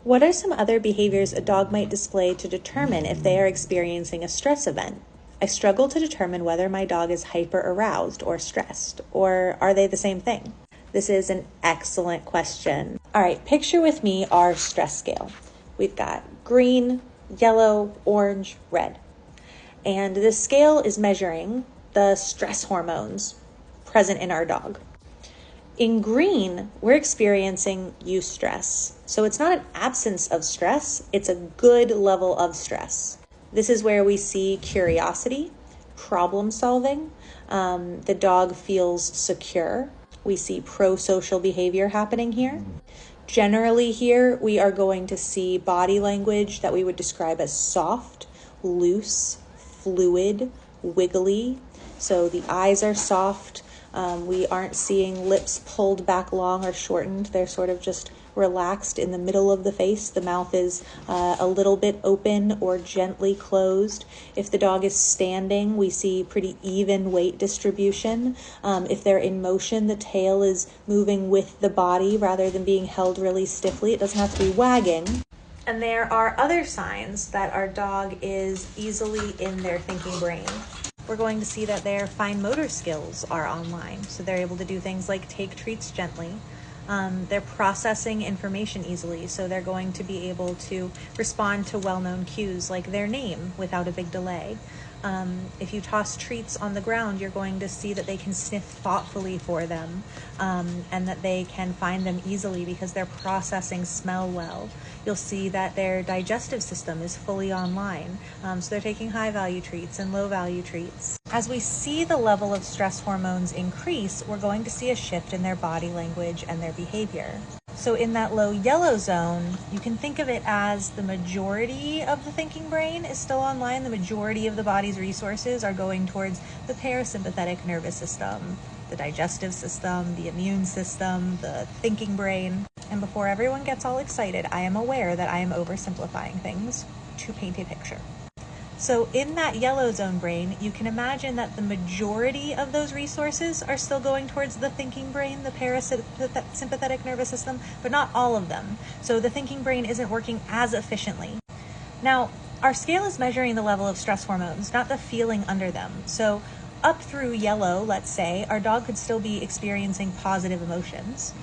What are some other behaviors a dog might display to determine if they are experiencing a stress event? I struggle to determine whether my dog is hyper-aroused or stressed, or are they the same thing? This is an excellent question. All right, picture with me our stress scale. We've got green, yellow, orange, red. And this scale is measuring the stress hormones present in our dog. In green, we're experiencing eustress. So it's not an absence of stress, it's a good level of stress. This is where we see curiosity, problem solving. The dog feels secure. We see pro-social behavior happening here. Generally here, we are going to see body language that we would describe as soft, loose, fluid, wiggly. So the eyes are soft. We aren't seeing lips pulled back long or shortened. They're sort of just relaxed in the middle of the face. The mouth is a little bit open or gently closed. If the dog is standing, we see pretty even weight distribution. If they're in motion, the tail is moving with the body rather than being held really stiffly. It doesn't have to be wagging. And there are other signs that our dog is easily in their thinking brain. We're going to see that their fine motor skills are online. So they're able to do things like take treats gently. They're processing information easily. So they're going to be able to respond to well-known cues like their name without a big delay. If you toss treats on the ground, you're going to see that they can sniff thoughtfully for them, and that they can find them easily because they're processing smell well. You'll see that their digestive system is fully online, so they're taking high-value treats and low-value treats. As we see the level of stress hormones increase, we're going to see a shift in their body language and their behavior. So in that low yellow zone, you can think of it as the majority of the thinking brain is still online. The majority of the body's resources are going towards the parasympathetic nervous system, the digestive system, the immune system, the thinking brain. And before everyone gets all excited, I am aware that I am oversimplifying things to paint a picture. So in that yellow zone brain, you can imagine that the majority of those resources are still going towards the thinking brain, the parasympathetic nervous system, but not all of them. So the thinking brain isn't working as efficiently. Now, our scale is measuring the level of stress hormones, not the feeling under them. So up through yellow, let's say, our dog could still be experiencing positive emotions.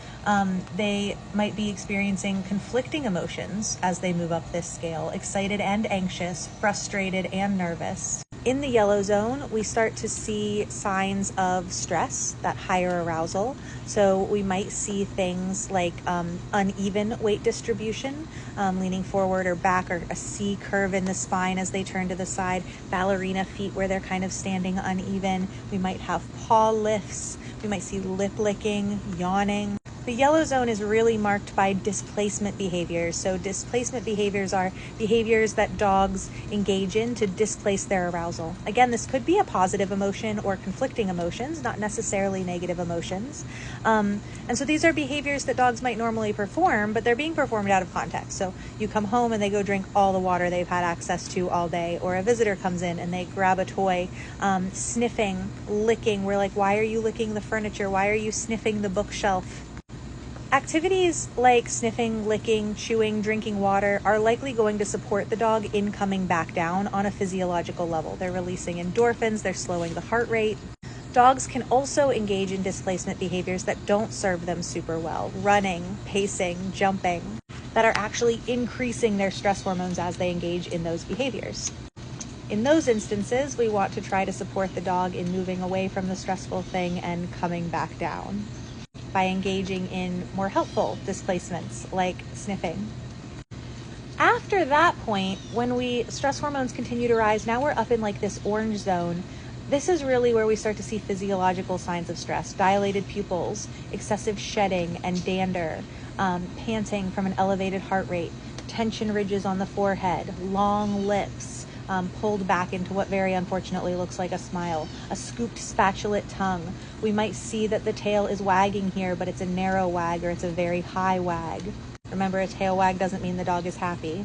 They might be experiencing conflicting emotions as they move up this scale, excited and anxious, frustrated and nervous. In the yellow zone, we start to see signs of stress, that higher arousal. So we might see things like uneven weight distribution, leaning forward or back, or a C curve in the spine as they turn to the side, ballerina feet where they're kind of standing uneven. We might have paw lifts. We might see lip licking, yawning. The yellow zone is really marked by displacement behaviors. So displacement behaviors are behaviors that dogs engage in to displace their arousal. Again, this could be a positive emotion or conflicting emotions, not necessarily negative emotions. And so these are behaviors that dogs might normally perform, but they're being performed out of context. So you come home and they go drink all the water they've had access to all day, or a visitor comes in and they grab a toy, sniffing, licking. We're like, why are you licking the furniture? Why are you sniffing the bookshelf? Activities like sniffing, licking, chewing, drinking water are likely going to support the dog in coming back down on a physiological level. They're releasing endorphins, they're slowing the heart rate. Dogs can also engage in displacement behaviors that don't serve them super well, running, pacing, jumping, that are actually increasing their stress hormones as they engage in those behaviors. In those instances, we want to try to support the dog in moving away from the stressful thing and coming back down by engaging in more helpful displacements like sniffing. After that point, when stress hormones continue to rise, now we're up in like this orange zone. This is really where we start to see physiological signs of stress: dilated pupils, excessive shedding and dander, panting from an elevated heart rate, tension ridges on the forehead, long lips, pulled back into what very unfortunately looks like a smile, a scooped spatulate tongue. We might see that the tail is wagging here, but it's a narrow wag or it's a very high wag. Remember, a tail wag doesn't mean the dog is happy.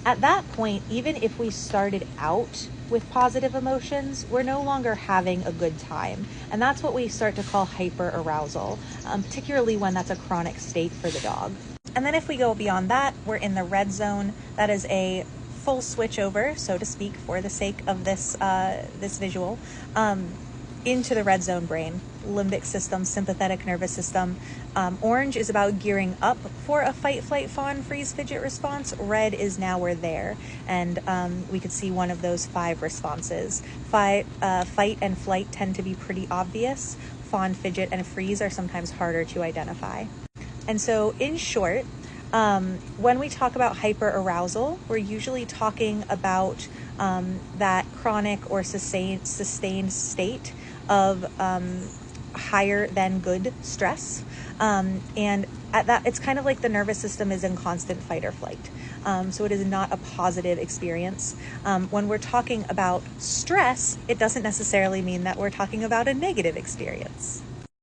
At that point, even if we started out with positive emotions, we're no longer having a good time. And that's what we start to call hyperarousal, particularly when that's a chronic state for the dog. And then if we go beyond that, we're in the red zone. That is a full switch over, so to speak, for the sake of this this visual, into the red zone brain, limbic system, sympathetic nervous system. Orange is about gearing up for a fight, flight, fawn, freeze, fidget response. Red is now we're there, and we could see one of those 5 responses. Fight and flight tend to be pretty obvious. Fawn, fidget, and freeze are sometimes harder to identify. And so, in short, when we talk about hyperarousal, we're usually talking about that chronic or sustained state of higher than good stress. And at that, it's kind of like the nervous system is in constant fight or flight. So it is not a positive experience. When we're talking about stress, it doesn't necessarily mean that we're talking about a negative experience.